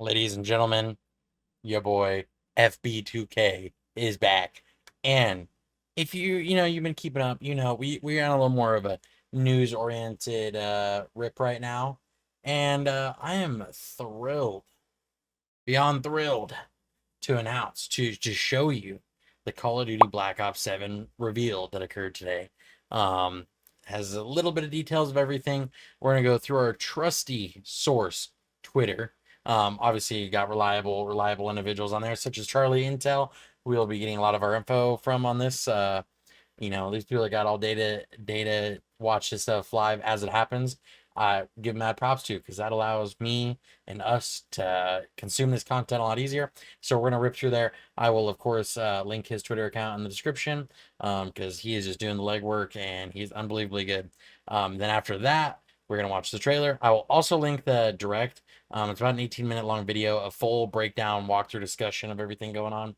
Ladies and gentlemen, your boy FB2K is back. And if you've been keeping up, we're on a little more of a news oriented rip right now. And I am thrilled, beyond thrilled to announce to show you the Call of Duty Black Ops 7 reveal that occurred today. Um has a little bit of details of everything. We're gonna go through our trusty source, Twitter. Obviously you got reliable individuals on there, such as Charlie Intel. We'll be getting a lot of our info from on this. These people that got all data watch this stuff live as it happens. I give mad props to, because that allows me and us to consume this content a lot easier. So we're gonna rip through there. I will of course link his Twitter account in the description, because he is just doing the legwork and he's unbelievably good. Then after that, we're gonna watch the trailer. I will also link the direct. It's about an 18-minute long video, a full breakdown, walkthrough discussion of everything going on.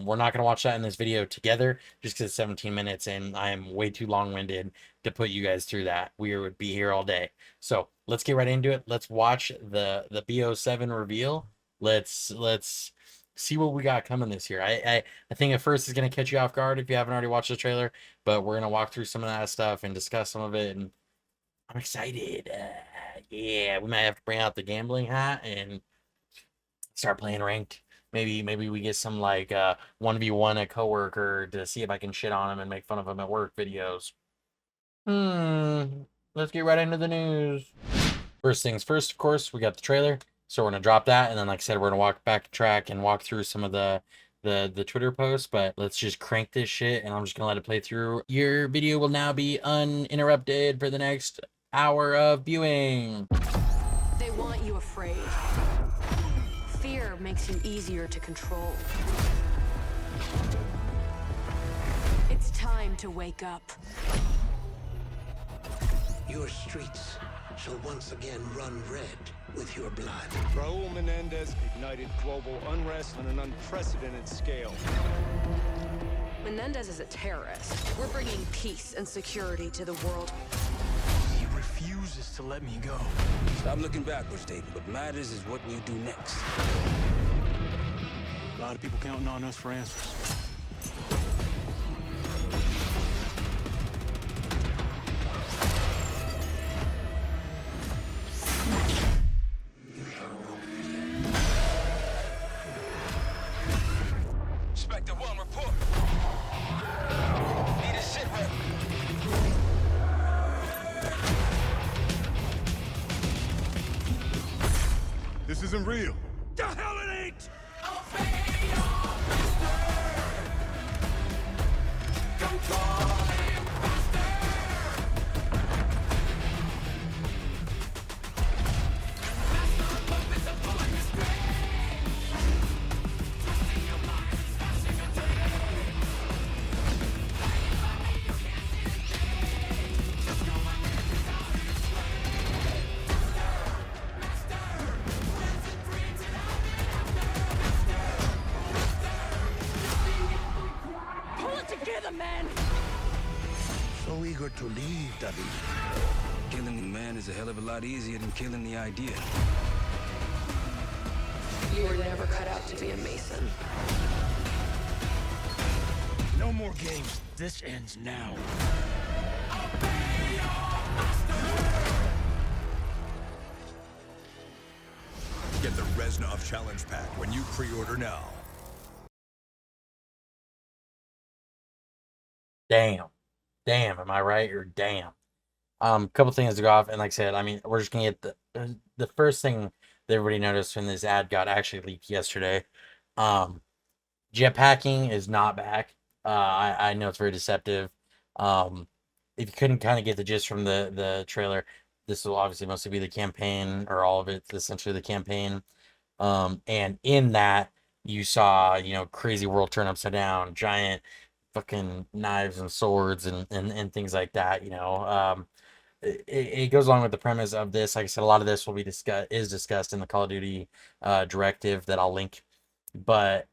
We're not going to watch that in this video together just because it's 17 minutes and I am way too long-winded to put you guys through that. We would be here all day. So let's get right into it. Let's watch the BO7 reveal. Let's see what we got coming this year. I think at first it's going to catch you off guard if you haven't already watched the trailer, but we're going to walk through some of that stuff and discuss some of it, and I'm excited. Yeah, we might have to bring out the gambling hat and start playing ranked. Maybe we get some like 1v1 a coworker to see if I can shit on him and make fun of him at work videos. Let's get right into the news. First things first, of course, we got the trailer. So we're gonna drop that, and then like I said, we're gonna walk back track and walk through some of the Twitter posts, but let's just crank this shit and I'm just gonna let it play through. Your video will now be uninterrupted for the next hour of viewing. They want you afraid. Fear makes you easier to control. It's time to wake up. Your streets shall once again run red with your blood. Raul Menendez ignited global unrest on an unprecedented scale. Menendez is a terrorist. We're bringing peace and security to the world. He refuses to let me go. Stop looking backwards, Dayton. What matters is what you do next. A lot of people counting on us for answers. Spectre 1, report. Need a sit rep. This isn't real. The hell it ain't! Pull it together, man! So eager to leave, David. Killing the man is a hell of a lot easier than killing the idea. You were never cut out to be a Mason. No more games. This ends now. Get the Reznov Challenge Pack when you pre-order now. Damn, am I right? Or damn. Couple things to go off, and like I said, I mean, we're just gonna get the first thing that everybody noticed when this ad got actually leaked yesterday. Um, Jetpacking is not back. I know it's very deceptive. If you couldn't kind of get the gist from the trailer, this will obviously mostly be the campaign, or all of it's essentially the campaign. And in that you saw, crazy world turn upside down, giant fucking knives and swords and things like that. It goes along with the premise of this. Like I said, a lot of this will be discussed in the Call of Duty directive that I'll link, but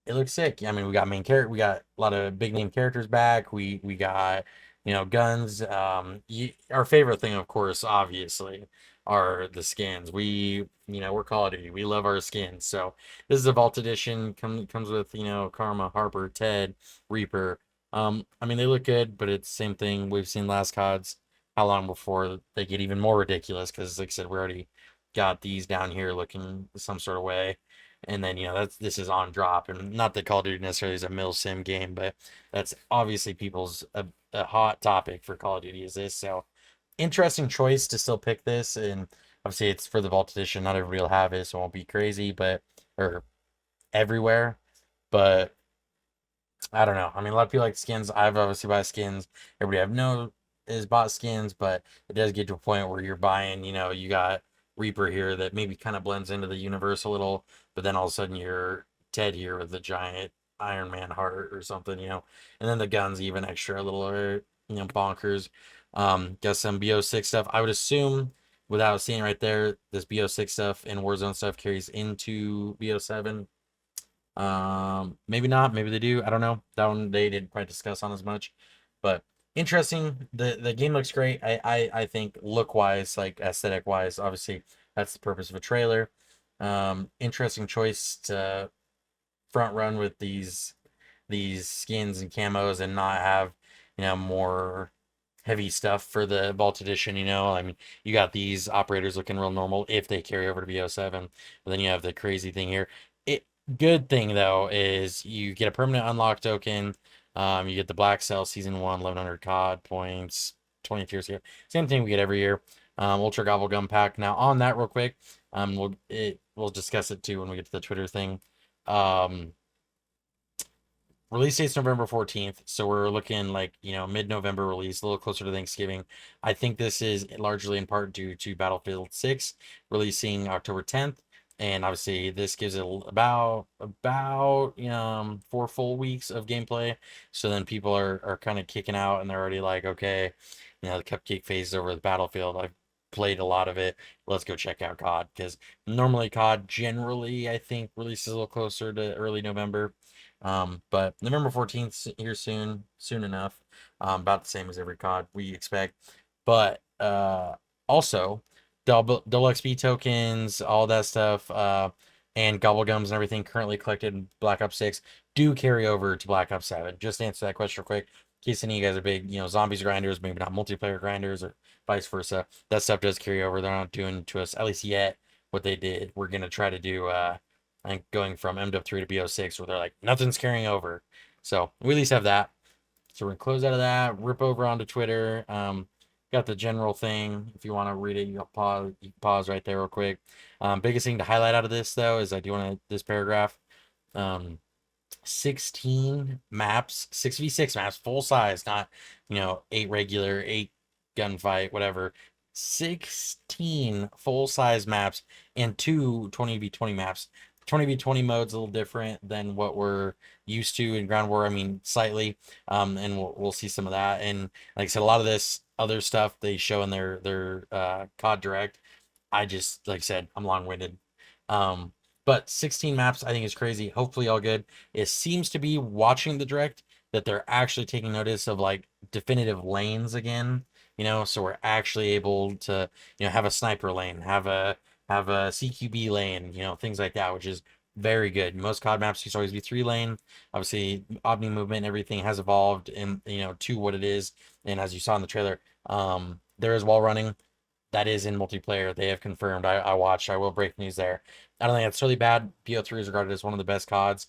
it looks sick. I mean, we got we got a lot of big name characters back. We got guns. Our favorite thing, of course, obviously, are the skins. We're Call of Duty. We love our skins. So this is a Vault Edition. Comes with Karma, Harper, Ted, Reaper. I mean they look good, but it's the same thing we've seen last CODs. How long before they get even more ridiculous? Because like I said, we already got these down here looking some sort of way. And then this is on drop, and not that Call of Duty necessarily is a mil sim game, but that's obviously people's a hot topic for Call of Duty is this. So interesting choice to still pick this, and obviously it's for the Vault Edition. Not everybody will have it, so it won't be crazy, but or everywhere. But I don't know. I mean, a lot of people like skins. I've obviously bought skins. Everybody I've known is bought skins, but it does get to a point where you're buying. You got Reaper here that maybe kind of blends into the universe a little, but then all of a sudden you're Ted here with the giant Iron Man heart or something, and then the guns even extra a little, bonkers. Got some BO6 stuff. I would assume, without seeing right there, this BO6 stuff and Warzone stuff carries into BO7. Maybe not. Maybe they do. I don't know. That one they didn't quite discuss on as much, but interesting. The game looks great. I think look wise, like aesthetic wise, obviously that's the purpose of a trailer. Interesting choice to front run with these skins and camos and not have more heavy stuff for the Vault Edition. I mean, you got these operators looking real normal if they carry over to BO7, but then you have the crazy thing here. Good thing though is you get a permanent unlock token. You get the Black Cell Season 1 1100 COD points, 20 tiers here. Same thing we get every year. Ultra Gobble Gum pack. Now on that real quick, we'll discuss it too when we get to the Twitter thing. Release date's November 14th, so we're looking like mid-November release, a little closer to Thanksgiving. I think this is largely in part due to Battlefield 6 releasing October 10th. And obviously this gives it about 4 full weeks of gameplay. So then people are kind of kicking out and they're already like, okay, the cupcake phase is over with Battlefield. I've played a lot of it. Let's go check out COD, because normally COD generally I think releases a little closer to early November. But November 14th here soon enough. About the same as every COD we expect. But also double XP tokens, all that stuff, and gobblegums and everything currently collected in Black Ops 6 do carry over to Black Ops 7. Just to answer that question real quick, in case any of you guys are big, zombies grinders, maybe not multiplayer grinders or vice versa. That stuff does carry over. They're not doing to us, at least yet, what they did. We're gonna try to do I think going from MW3 to BO6 where they're like, nothing's carrying over. So we at least have that. So we're gonna close out of that, rip over onto Twitter. Got the general thing. If you want to read it, you can pause right there real quick. Biggest thing to highlight out of this though is I do want to this paragraph. 16 maps, 6v6 maps, full size, not 8 regular, 8 gunfight, whatever. 16 full size maps and 2 20v20 maps. 20v20 mode's a little different than what we're used to in Ground War. I mean, slightly, and we'll see some of that. And like I said, a lot of this other stuff they show in their COD Direct. I just, like I said, I'm long-winded. But 16 maps I think is crazy. Hopefully all good. It seems to be, watching the Direct, that they're actually taking notice of like definitive lanes again. So we're actually able to have a sniper lane, have a CQB lane, things like that, which is very good. Most COD maps used to always be 3 lane. Obviously, Omni movement and everything has evolved in to what it is. And as you saw in the trailer, there is wall running. That is in multiplayer. They have confirmed. I watched. I will break news there. I don't think it's really bad. BO3 is regarded as one of the best CODs,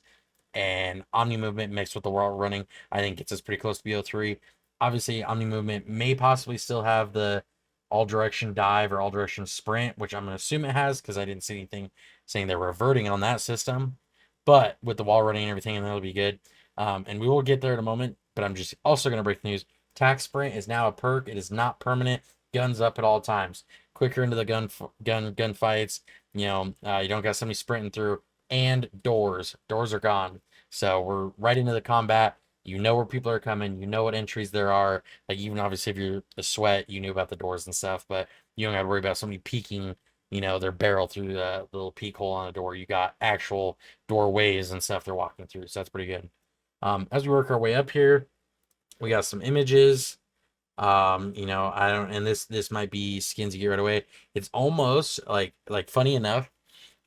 and Omni movement mixed with the wall running, I think gets us pretty close to BO3. Obviously, Omni movement may possibly still have the all direction dive or all direction sprint, which I'm going to assume it has because I didn't see anything saying they're reverting on that system. But with the wall running and everything, and that'll be good. And we will get there in a moment, but I'm just also going to break the news. Tac sprint is now a perk. It is not permanent. Guns up at all times. Quicker into the gun fights. You don't got somebody sprinting through. And doors are gone. So we're right into the combat. You know where people are coming. You know what entries there are. Like, even obviously if you're a sweat, you knew about the doors and stuff, but you don't got to worry about somebody peeking, their barrel through the little peek hole on a door. You got actual doorways and stuff they're walking through. So that's pretty good. As we work our way up here, we got some images. You know, I don't, and this might be skins you get right away. It's almost like funny enough,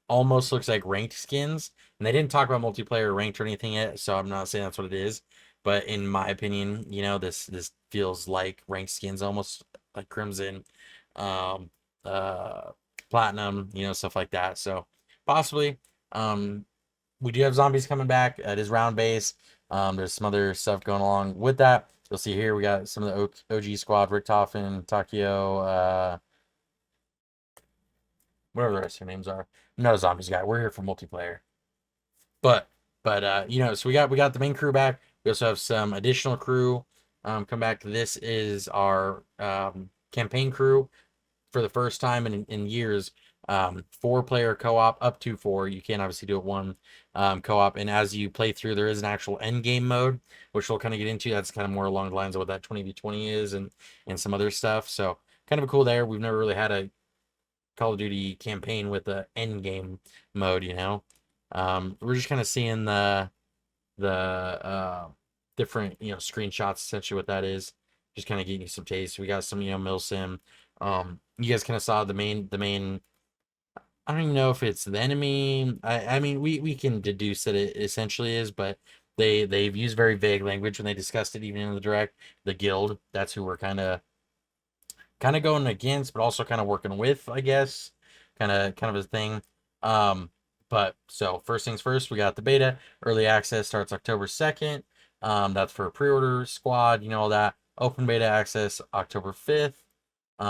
almost looks like ranked skins. And they didn't talk about multiplayer ranked or anything yet, so I'm not saying that's what it is. But in my opinion, you know, this feels like ranked skins, almost like Crimson, um, uh, Platinum, you know, stuff like that. So possibly, um, we do have zombies coming back. It is round base. There's some other stuff going along with that. You'll see here we got some of the OG squad: Richtofen, Takio, whatever the rest of their names are. No zombies guy. We're here for multiplayer. But you know, so we got the main crew back. We also have some additional crew come back. This is our campaign crew for the first time in years. 4-player co-op, up to 4. You can obviously do it one co-op, and as you play through, there is an actual end game mode, which we'll kind of get into. That's kind of more along the lines of what that 20v20 is, and some other stuff. So kind of a cool there. We've never really had a Call of Duty campaign with the end game mode, you know. We're just kind of seeing the different, you know, screenshots, essentially what that is. Just kind of getting you some taste. We got some, you know, milsim. You guys kind of saw the main. I don't even know if it's the enemy. I mean, we can deduce that it essentially is, but they've used very vague language when they discussed it, even in the direct. The guild, that's who we're kind of going against, but also kind of working with, I guess. Kind of a thing. But so first things first, we got the beta. Early access starts October 2nd. That's for pre-order squad, you know, all that. Open beta access October 5th. You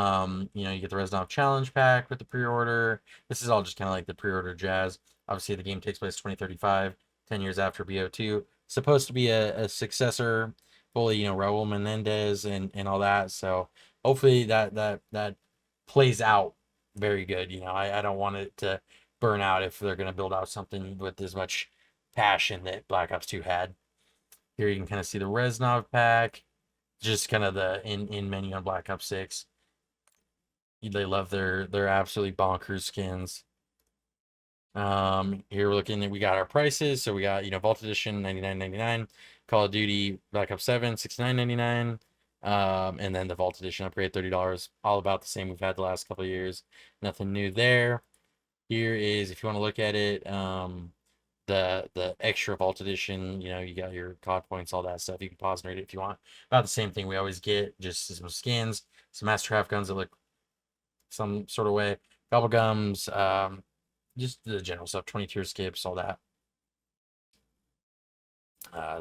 know, you get the Resident Evil Challenge Pack with the pre-order. This is all just kind of like the pre-order jazz. Obviously, the game takes place 2035, 10 years after BO2. Supposed to be a successor, fully, you know, Raul Menendez and all that. So hopefully that plays out very good. You know, I don't want it to burn out if they're going to build out something with as much passion that Black Ops 2 had. Here you can kind of see the Reznov pack, just kind of the in menu on Black Ops 6. They love their absolutely bonkers skins. Here we're looking at, we got our prices. So we got, you know, Vault Edition $99.99, Call of Duty Black Ops 7 $69.99, and then the Vault Edition upgrade $30. All about the same we've had the last couple of years. Nothing new there. Here is, if you want to look at it, the extra Vault Edition, you know, you got your COD points, all that stuff. You can pause and read it if you want. About the same thing we always get, just some skins, some Mastercraft guns that look some sort of way, gobble gums, just the general stuff, 20 tier skips, all that.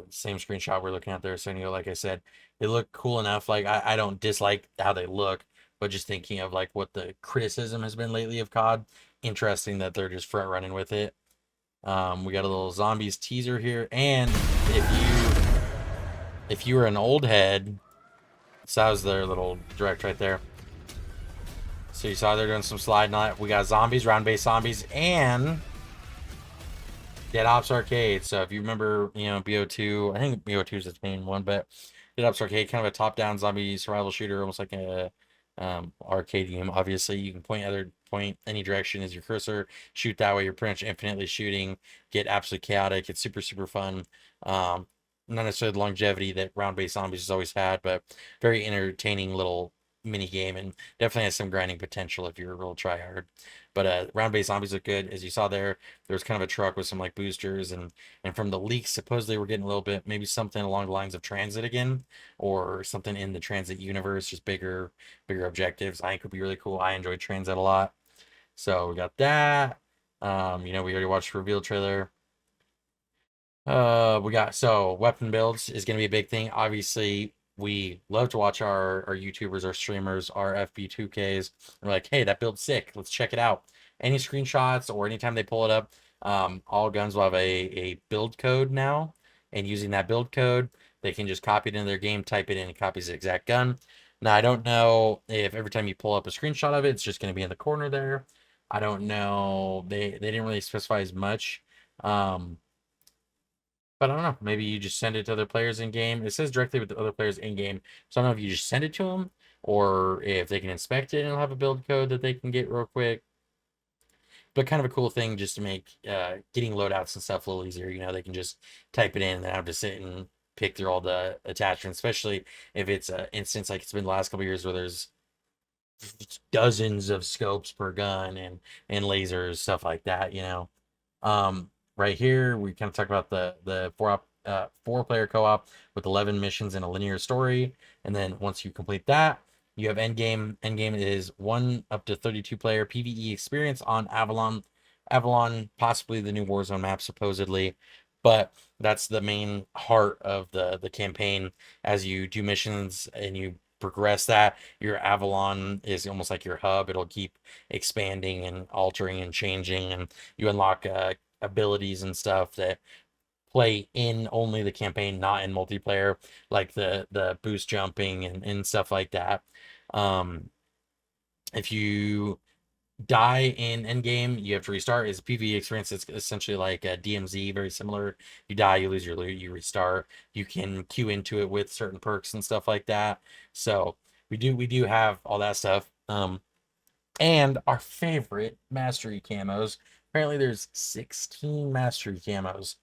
Same screenshot we're looking at there. So, you know, like I said, they look cool enough. Like, I don't dislike how they look, but just thinking of like what the criticism has been lately of COD, interesting that they're just front running with it. We got a little zombies teaser here, and if you were an old head, so that was their little direct right there. So you saw they're doing some slide night. We got zombies, round-based zombies, and Dead Ops Arcade. So if you remember, you know, BO2, I think BO2 is its main one, but Dead Ops Arcade, kind of a top-down zombie survival shooter, almost like a arcade game. Obviously, you can point any direction as your cursor, shoot that way. You're pretty much infinitely shooting, get absolutely chaotic. It's super, super fun. Not necessarily the longevity that round-based zombies has always had, but very entertaining little mini game, and definitely has some grinding potential if you're a real tryhard. But round-based zombies look good. As you saw there was kind of a truck with some like boosters, and from the leaks, supposedly we're getting a little bit, maybe something along the lines of Transit again, or something in the Transit universe, just bigger objectives. I think would be really cool. I enjoyed Transit a lot. So we got that. You know, we already watched the reveal trailer. We got, so weapon builds is going to be a big thing. Obviously, we love to watch our YouTubers, our streamers, our FB2Ks. We're like, hey, that build's sick. Let's check it out. Any screenshots or anytime they pull it up, all guns will have a build code now. And using that build code, they can just copy it into their game, type it in, and copies the exact gun. Now, I don't know if every time you pull up a screenshot of it, it's just going to be in the corner there. I don't know. They didn't really specify as much. But I don't know. Maybe you just send it to other players in game. It says directly with the other players in game. So I don't know if you just send it to them, or if they can inspect it and it'll have a build code that they can get real quick. But kind of a cool thing just to make getting loadouts and stuff a little easier. You know, they can just type it in and then have to sit and pick through all the attachments, especially if it's an instance like it's been the last couple years where there's dozens of scopes per gun and lasers, stuff like that, you know. Right here we kind of talk about the four player co-op with 11 missions and a linear story, and then once you complete that, you have endgame. Endgame is 1 up to 32 player PvE experience on Avalon, possibly the new Warzone map supposedly, but that's the main heart of the campaign. As you do missions and you progress that, your Avalon is almost like your hub. It'll keep expanding and altering and changing, and you unlock abilities and stuff that play in only the campaign, not in multiplayer, like the boost jumping and stuff like that. If you die in endgame, you have to restart. It's a PvE experience. It's essentially like a DMZ, very similar. You die, you lose your loot, you restart. You can queue into it with certain perks and stuff like that. So we do have all that stuff. And our favorite mastery camos. Apparently there's 16 mastery camos.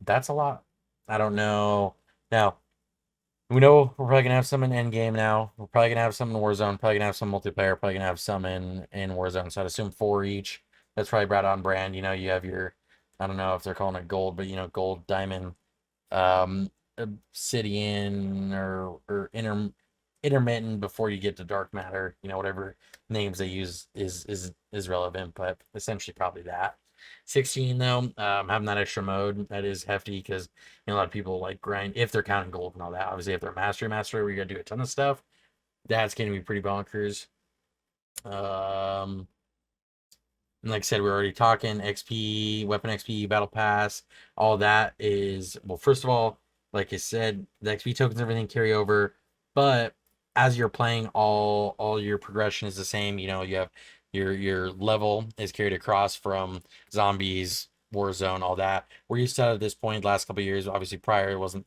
That's a lot. I don't know. Now, we know we're probably gonna have some in Endgame now. We're probably gonna have some in Warzone. Probably gonna have some multiplayer. Probably gonna have some in Warzone. So I'd assume 4 each. That's probably brought on brand. You know, you have your, I don't know if they're calling it gold, but you know, gold, diamond, obsidian, or intermittent before you get to dark matter. You know, whatever names they use is relevant, but essentially probably that. 16 though, having that extra mode, that is hefty, because you know, a lot of people like grind if they're counting gold and all that. Obviously, if they're master where you gotta do a ton of stuff, that's gonna be pretty bonkers. And like I said, we're already talking XP, weapon XP, battle pass, all that is, well, first of all, like I said, the XP tokens, everything carry over, but as you're playing, all your progression is the same. You know, you have your level is carried across from zombies, Warzone, all that. We're used to at this point. Last couple of years, obviously prior, it wasn't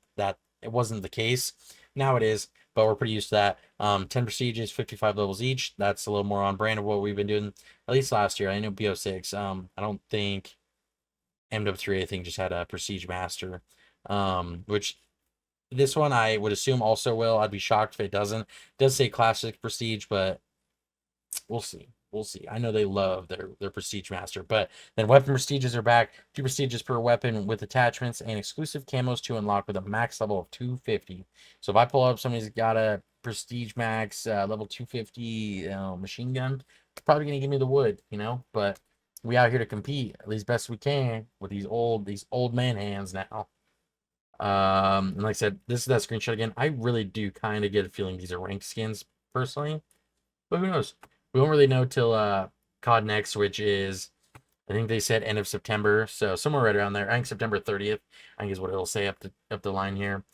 the case. Now it is, but we're pretty used to that. 10 prestiges, 55 levels each. That's a little more on brand of what we've been doing at least last year. I know BO6. I don't think MW3, I think, just had a prestige master, which this one I would assume also will. I'd be shocked if it doesn't. It does say classic prestige, but we'll see. We'll see. I know they love their prestige master, but then weapon prestiges are back. 2 prestiges per weapon with attachments and exclusive camos to unlock with a max level of 250. So if I pull up somebody's got a prestige max level 250 machine gun, it's probably gonna give me the wood, you know. But we out here to compete at least best we can with these old man hands now. And like I said, this is that screenshot again. I really do kind of get a feeling these are ranked skins personally, but who knows? We won't really know till COD Next, which is, I think they said end of September, so somewhere right around there. I think September 30th, I think is what it'll say up the line here.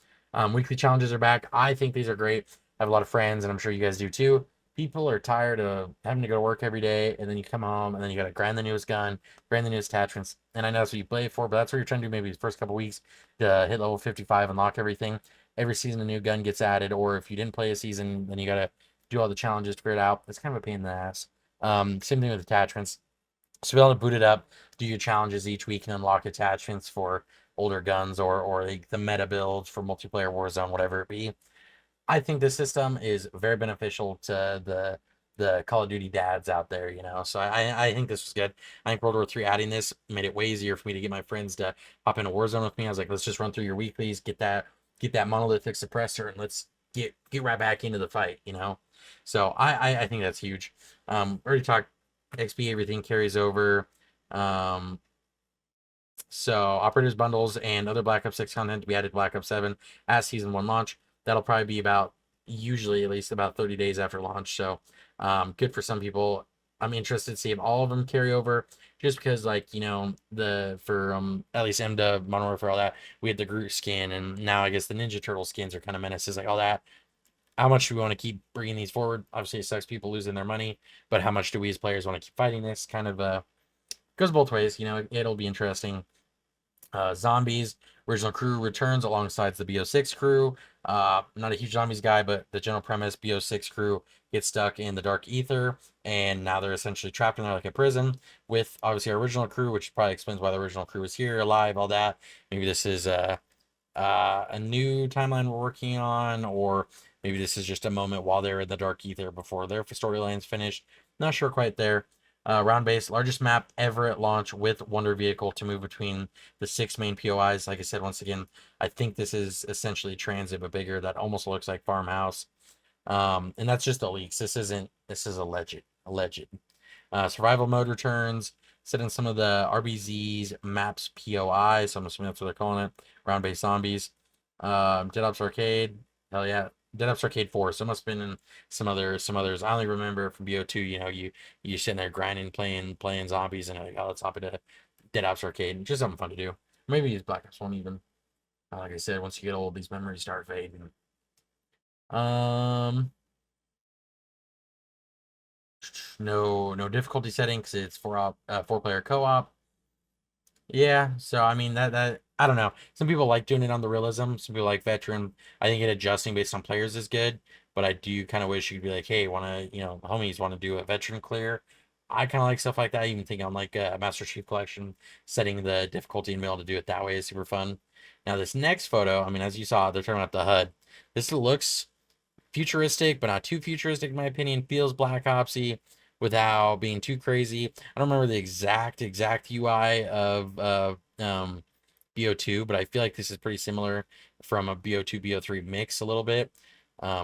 Weekly challenges are back. I think these are great. I have a lot of friends, and I'm sure you guys do too. People are tired of having to go to work every day, and then you come home, and then you got to grind the newest gun, grind the newest attachments. And I know that's what you play for, but that's what you're trying to do maybe the first couple weeks to hit level 55, unlock everything. Every season a new gun gets added, or if you didn't play a season, then you got to do all the challenges to figure it out. It's kind of a pain in the ass. Same thing with attachments. So be able to boot it up, do your challenges each week, and unlock attachments for older guns or like the meta builds for multiplayer, Warzone, whatever it be. I think this system is very beneficial to the Call of Duty dads out there, you know. So I think this was good. I think World War III adding this made it way easier for me to get my friends to hop into Warzone with me. I was like, let's just run through your weeklies, get that monolithic suppressor, and let's get right back into the fight, you know. So I think that's huge. Already talked XP, everything carries over. So operators bundles and other Black Ops 6 content to be added to Black Ops 7 as season 1 launch. That'll probably be usually at least about 30 days after launch. So good for some people. I'm interested to see if all of them carry over, just because, like, you know, for at least MW, Modern Warfare, all that, we had the Groot skin, and now I guess the Ninja Turtle skins are kind of menaces, like all that. How much do we want to keep bringing these forward? Obviously, it sucks people losing their money, but how much do we as players want to keep fighting this? Kind of goes both ways, you know. It'll be interesting. Zombies, original crew returns alongside the BO6 crew. Not a huge zombies guy, but the general premise: BO6 crew gets stuck in the dark ether, and now they're essentially trapped in there like a prison. With obviously our original crew, which probably explains why the original crew is here, alive, all that. Maybe this is a new timeline we're working on, or maybe this is just a moment while they're in the dark ether before their storyline's finished. Not sure quite there. Round base, largest map ever at launch with Wonder Vehicle to move between the 6 main POIs. Like I said, once again, I think this is essentially transit but bigger. That almost looks like Farmhouse. And that's just the leaks. This is alleged. Survival mode returns. Set in some of the RBZ's maps POI, so I'm assuming that's what they're calling it. Round base zombies. Dead Ops Arcade. Hell yeah. Dead Ops Arcade 4. So it must have been in some others. I only remember from BO2, you sitting there grinding, playing zombies, and like, oh, let's hop into Dead Ops Arcade. Just something fun to do. Maybe use Black Ops 1 even. Like I said, once you get old, these memories start fading. No difficulty setting because it's four-player co-op. Yeah, so I mean that I don't know. Some people like doing it on the realism. Some people like veteran. I think it adjusting based on players is good, but I do kind of wish you'd be like, hey, homies want to do a veteran clear. I kind of like stuff like that. I even think on like a Master Chief Collection, setting the difficulty and being able to do it that way is super fun. Now this next photo, I mean, as you saw, they're turning up the HUD. This looks futuristic, but not too futuristic in my opinion. Feels Black Opsy without being too crazy. I don't remember the exact UI of BO2, but I feel like this is pretty similar from a BO2 BO3 mix a little bit.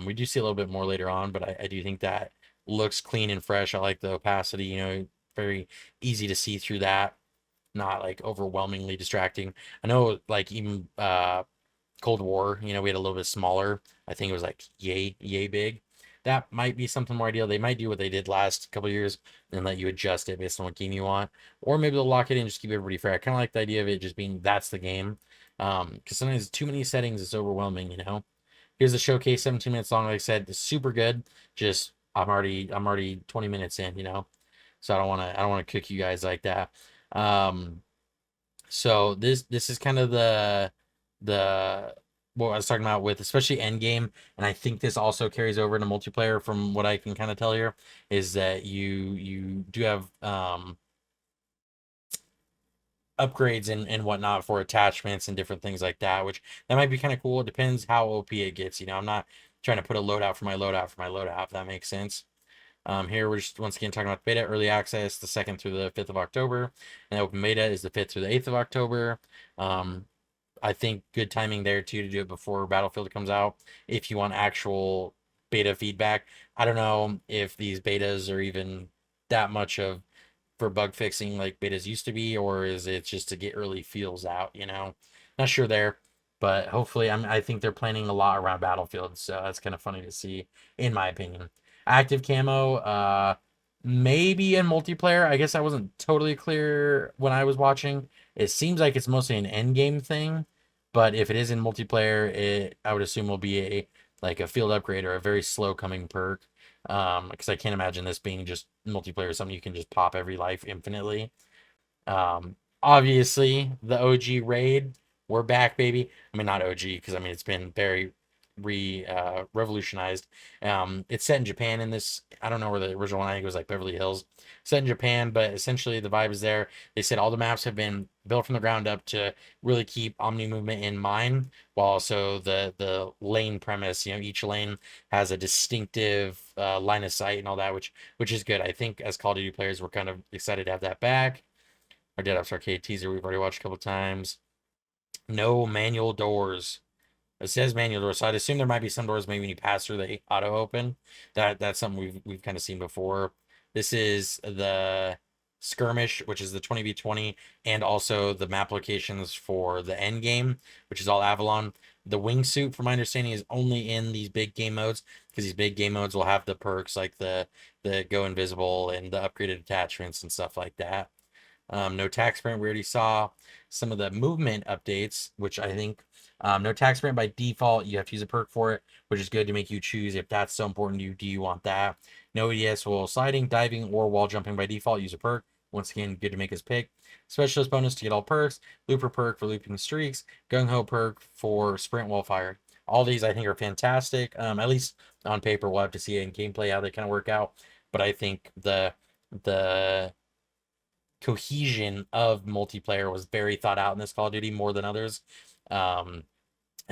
We do see a little bit more later on, but I do think that looks clean and fresh. I like the opacity, very easy to see through that, not like overwhelmingly distracting. I know like even Cold War, we had a little bit smaller. I think it was like yay big. That might be something more ideal. They might do what they did last couple of years and let you adjust it based on what game you want. Or maybe they'll lock it in and just keep everybody fair. I kind of like the idea of it just being that's the game. Because sometimes too many settings is overwhelming, Here's the showcase, 17 minutes long. Like I said, it's super good. Just I'm already 20 minutes in, So I don't want to cook you guys like that. So this is kind of the what I was talking about with especially Endgame, and I think this also carries over into multiplayer from what I can kind of tell here, is that you do have upgrades and whatnot for attachments and different things like that, which that might be kind of cool. It depends how OP it gets. I'm not trying to put a loadout for my loadout if that makes sense. Here we're just once again talking about beta early access, the 2nd through the 5th of October, and open beta is the 5th through the 8th of October. I think good timing there too to do it before Battlefield comes out if you want actual beta feedback. I don't know if these betas are even that much of for bug fixing like betas used to be, or is it just to get early feels out, Not sure there, but hopefully I think they're planning a lot around Battlefield, so that's kind of funny to see in my opinion. Active camo, maybe in multiplayer. I guess I wasn't totally clear when I was watching. It seems like it's mostly an end game thing, but if it is in multiplayer, I would assume will be a field upgrade or a very slow coming perk. Because I can't imagine this being just multiplayer, something you can just pop every life infinitely. Obviously the OG raid, we're back, baby. I mean, not OG because I mean it's been very revolutionized. It's set in Japan in this. I don't know where the original one, I think it was like Beverly Hills. Set in Japan, but essentially the vibe is there. They said all the maps have been built from the ground up to really keep omni movement in mind, while also the lane premise, each lane has a distinctive line of sight and all that, which is good. I think as Call of Duty players, we're kind of excited to have that back. Our Dead Ops Arcade teaser we've already watched a couple times. No manual doors. It says manual doors, so I'd assume there might be some doors maybe when you pass through they auto open. That's something we've kind of seen before. This is the skirmish, which is the 20v20, and also the map locations for the end game, which is all Avalon. The wingsuit, from my understanding, is only in these big game modes because these big game modes will have the perks like the go invisible and the upgraded attachments and stuff like that. No tac sprint, we already saw. Some of the movement updates, which I think no tac sprint by default, you have to use a perk for it, which is good to make you choose if that's so important to you. Do you want that? No EDS will sliding, diving, or wall jumping by default, use a perk. Once again, good to make his pick. Specialist bonus to get all perks. Looper perk for looping streaks. Gung Ho perk for sprint while fired. All these I think are fantastic. At least on paper, we'll have to see in gameplay how they kind of work out. But I think the cohesion of multiplayer was very thought out in this Call of Duty more than others. I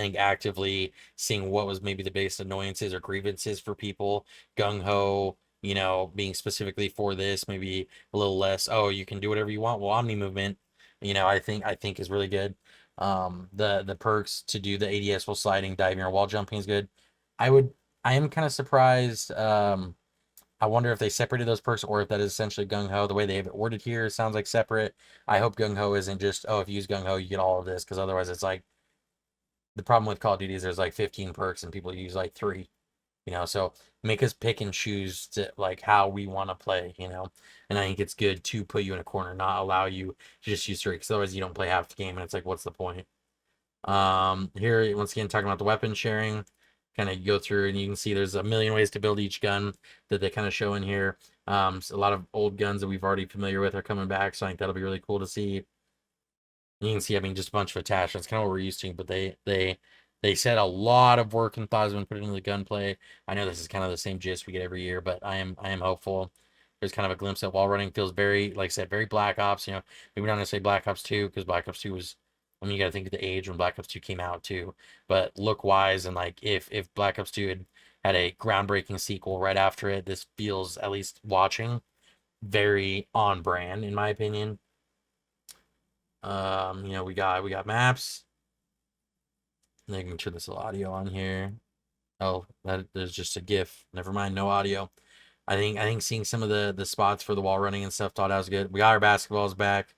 think actively seeing what was maybe the biggest annoyances or grievances for people. Gung Ho, you know, being specifically for this, maybe a little less. Oh, you can do whatever you want. Well, Omni movement, you know, I think is really good. The perks to do the ADS while sliding, diving, or wall jumping is good. I am kind of surprised. I wonder if they separated those perks or if that is essentially Gung Ho. The way they have it worded here sounds like separate. I hope Gung Ho isn't just, oh, if you use Gung Ho, you get all of this, because otherwise it's like, the problem with Call of Duty is there's like 15 perks and people use like 3, you know, so make us pick and choose to like how we want to play, you know, and I think it's good to put you in a corner, not allow you to just use 3, because otherwise you don't play half the game and it's like, what's the point? Here, once again, talking about the weapon sharing, kind of go through and you can see there's a million ways to build each gun that they kind of show in here. So a lot of old guns that we've already familiar with are coming back, so I think that'll be really cool to see. You can see, I mean, just a bunch of attachments, kind of what we're used to, but they said a lot of work and thought has been put into the gunplay. I know this is kind of the same gist we get every year, but I am hopeful. There's kind of a glimpse at wall running. Feels very, like I said, very Black Ops. You know, maybe not gonna say Black Ops 2 because Black Ops 2 was. I mean, you got to think of the age when Black Ops 2 came out too. But look wise and like if Black Ops 2 had a groundbreaking sequel right after it, this feels, at least watching, very on brand in my opinion. You know, we got maps. I can turn this little audio on here. Oh, there's just a GIF. Never mind, no audio. I think seeing some of the spots for the wall running and stuff thought I was good. We got our basketballs back.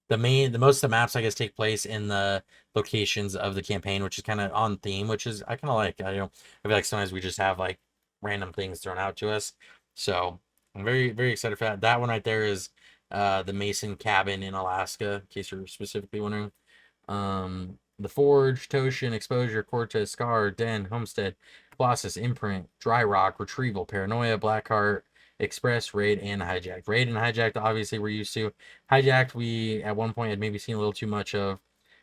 The most of the maps I guess take place in the locations of the campaign, which is kind of on theme, which is I kind of like. I feel like sometimes we just have like random things thrown out to us. So I'm very, very excited for that. That one right there is the Mason cabin in Alaska, in case you're specifically wondering. The Forge, Toshin, Exposure, Cortez, Scar, Den, Homestead, Colossus, Imprint, Dry Rock, Retrieval, Paranoia, Blackheart, Express, Raid, and Hijacked. Raid and Hijacked, obviously, we're used to. Hijacked, we at one point had maybe seen a little too much of.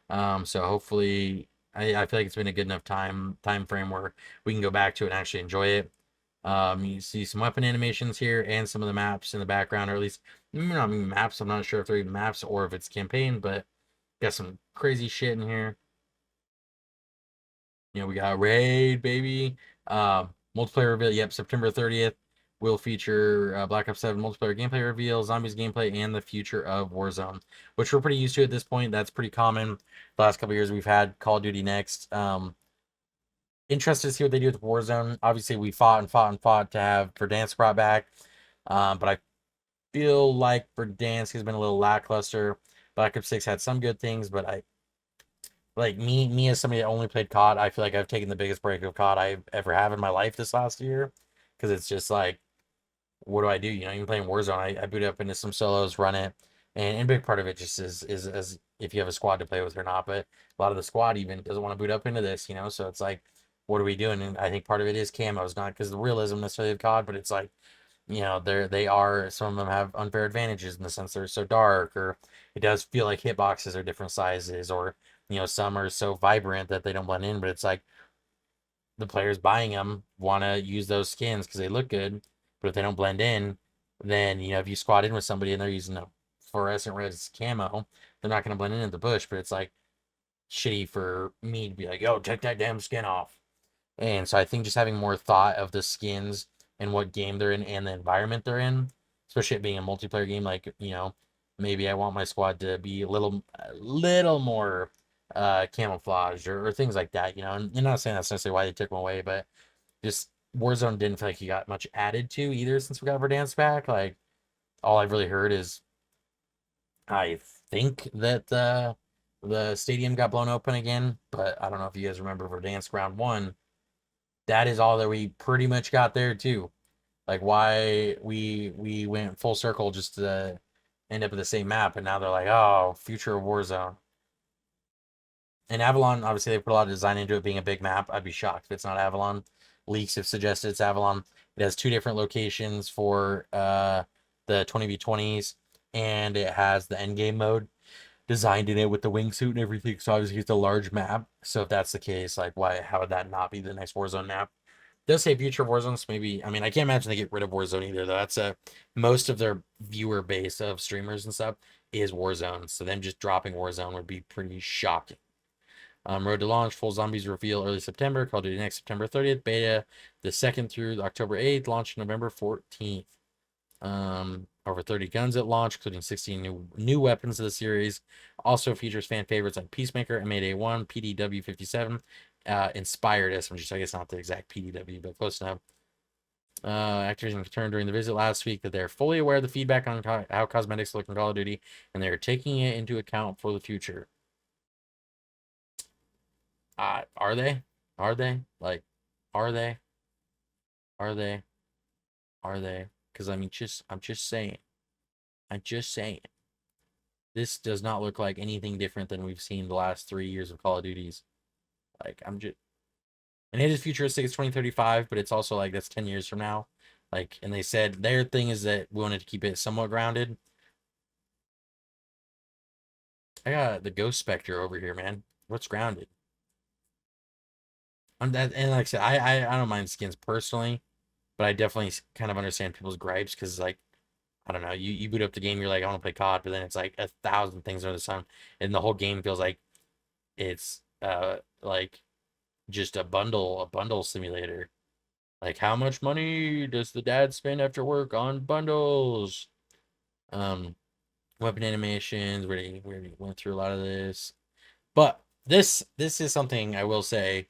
So hopefully, I feel like it's been a good enough time frame where we can go back to it and actually enjoy it. You see some weapon animations here and some of the maps in the background, or at least not maps. I'm not sure if they're even maps or if it's campaign, but got some crazy shit in here. You know, we got Raid, baby. Multiplayer reveal. Yep, September 30th will feature Black Ops 7 multiplayer gameplay reveal, zombies gameplay, and the future of Warzone, which we're pretty used to at this point. That's pretty common. The last couple years we've had Call of Duty next. Interested to see what they do with Warzone. Obviously, we fought to have Verdansk brought back, but I feel like Verdansk has been a little lackluster. Black Ops 6 had some good things, but I like me as somebody that only played COD, I feel like I've taken the biggest break of COD I've ever have in my life this last year, because it's just like, what do I do? You know, even playing Warzone, I boot up into some solos, run it, and a big part of it just is as if you have a squad to play with or not. But a lot of the squad even doesn't want to boot up into this, you know. So it's like, what are we doing? And I think part of it is camos, not because of the realism necessarily of COD, but it's like, you know, they are, some of them have unfair advantages in the sense they're so dark, or it does feel like hitboxes are different sizes, or you know, some are so vibrant that they don't blend in. But it's like the players buying them want to use those skins because they look good, but if they don't blend in, then, you know, if you squad in with somebody and they're using a fluorescent red camo, they're not going to blend in the bush. But it's like shitty for me to be like, yo, take that damn skin off. And so I think just having more thought of the skins and what game they're in and the environment they're in, especially it being a multiplayer game, like, you know, maybe I want my squad to be a little more camouflaged or things like that, you know. And you're not saying that's necessarily why they took them away, but just Warzone didn't feel like he got much added to either since we got Verdansk back. Like, all I've really heard is I think that the stadium got blown open again, but I don't know if you guys remember Verdansk round 1. That is all that we pretty much got there too. Like, why we went full circle just to end up with the same map, and now they're like, oh, future of Warzone. And Avalon, obviously, they put a lot of design into it being a big map. I'd be shocked if it's not Avalon. Leaks have suggested it's Avalon. It has 2 different locations for the 20v20s. and it has the end game mode designed in it with the wingsuit and everything. So obviously it's a large map. So if that's the case, like how would that not be the next Warzone map? It does say future Warzones. Maybe, I mean, I can't imagine they get rid of Warzone either, though. That's most of their viewer base of streamers and stuff is Warzone. So them just dropping Warzone would be pretty shocking. Road to launch, full zombies reveal early September. Call of Duty next September 30th. Beta the 2nd through October 8th. Launch November 14th. Over 30 guns at launch, including 16 new weapons of the series. Also features fan favorites like Peacemaker, M8A1, PDW 57, Inspired SMG. So I guess not the exact PDW, but close enough. Activision confirmed during the visit last week that they're fully aware of the feedback on how cosmetics look in Call of Duty, and they're taking it into account for the future. Are they? Are they? Like, are they? Are they? Are they? Because I mean, I'm just saying. I'm just saying. This does not look like anything different than we've seen the last 3 years of Call of Duties. Like, I'm just. And it is futuristic. It's 2035, but it's also like that's 10 years from now. Like, and they said their thing is that we wanted to keep it somewhat grounded. I got the Ghost Spectre over here, man. What's grounded? And like I said, I don't mind skins personally, but I definitely kind of understand people's gripes because, like, I don't know, you boot up the game, you're like, I want to play COD, but then it's like 1,000 things under the sun, and the whole game feels like it's like just a bundle simulator. Like, how much money does the dad spend after work on bundles? Weapon animations, we already went through a lot of this, but this is something I will say.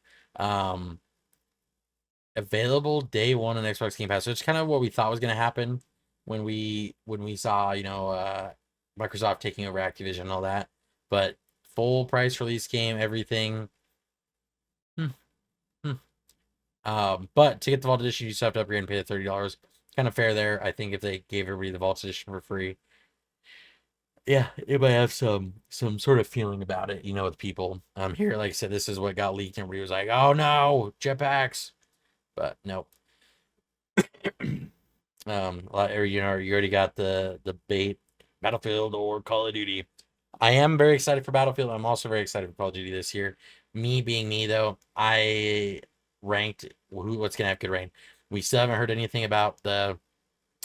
Available day one on Xbox Game Pass. So it's kind of what we thought was going to happen when we saw, you know, Microsoft taking over Activision and all that. But full price release game, everything. But to get the Vault Edition, you still have to upgrade and pay the $30. Kind of fair there. I think if they gave everybody the Vault Edition for free, yeah, it might have some sort of feeling about it, you know, with people. Here, like I said, this is what got leaked, and everybody was like, "Oh no, jetpacks!" But no. Or, you know, you already got the bait, Battlefield or Call of Duty. I am very excited for Battlefield. I'm also very excited for Call of Duty this year. Me being me, though, I ranked what's gonna have good rank. We still haven't heard anything about the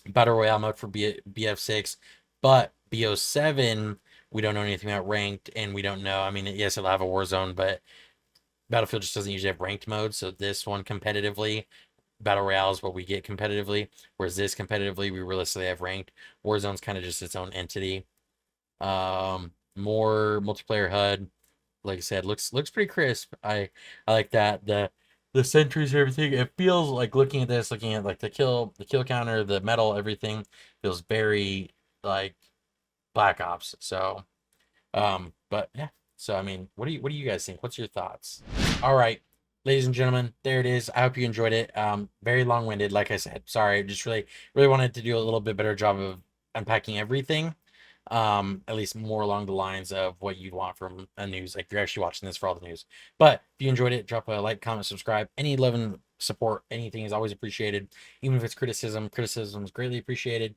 Battle Royale mode for BF6, but BO7, we don't know anything about ranked, and we don't know. I mean, yes, it'll have a war zone, but Battlefield just doesn't usually have ranked mode. So this one competitively, Battle Royale is what we get competitively, whereas this competitively, we realistically have ranked. Warzone's kind of just its own entity. More multiplayer HUD, like I said, looks pretty crisp. I like that. The sentries and everything. It feels like looking at this, looking at like the kill counter, the metal, everything feels very like Black Ops. So, but yeah. So I mean, what do you guys think? What's your thoughts? All right, ladies and gentlemen, there it is. I hope you enjoyed it. Very long-winded, like I said. Sorry, just really wanted to do a little bit better job of unpacking everything. At least more along the lines of what you'd want from a news. Like, you're actually watching this for all the news. But if you enjoyed it, drop a like, comment, subscribe. Any love and support, anything is always appreciated. Even if it's criticism is greatly appreciated.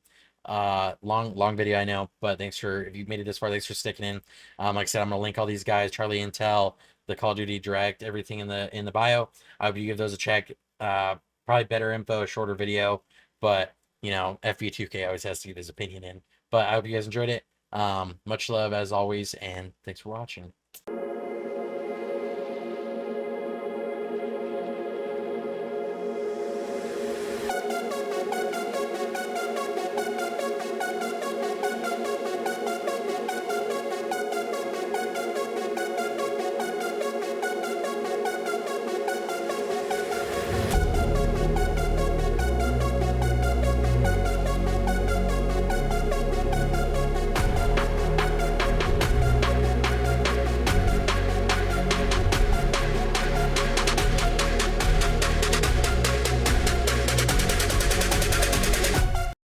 Long video, I know, but thanks for, if you've made it this far, thanks for sticking in. Like I said, I'm gonna link all these guys, Charlie Intel, the Call of Duty Direct, everything in the bio. I hope you give those a check. Probably better info, a shorter video, but you know, FB2K always has to get his opinion in. But I hope you guys enjoyed it. Much love as always, and thanks for watching.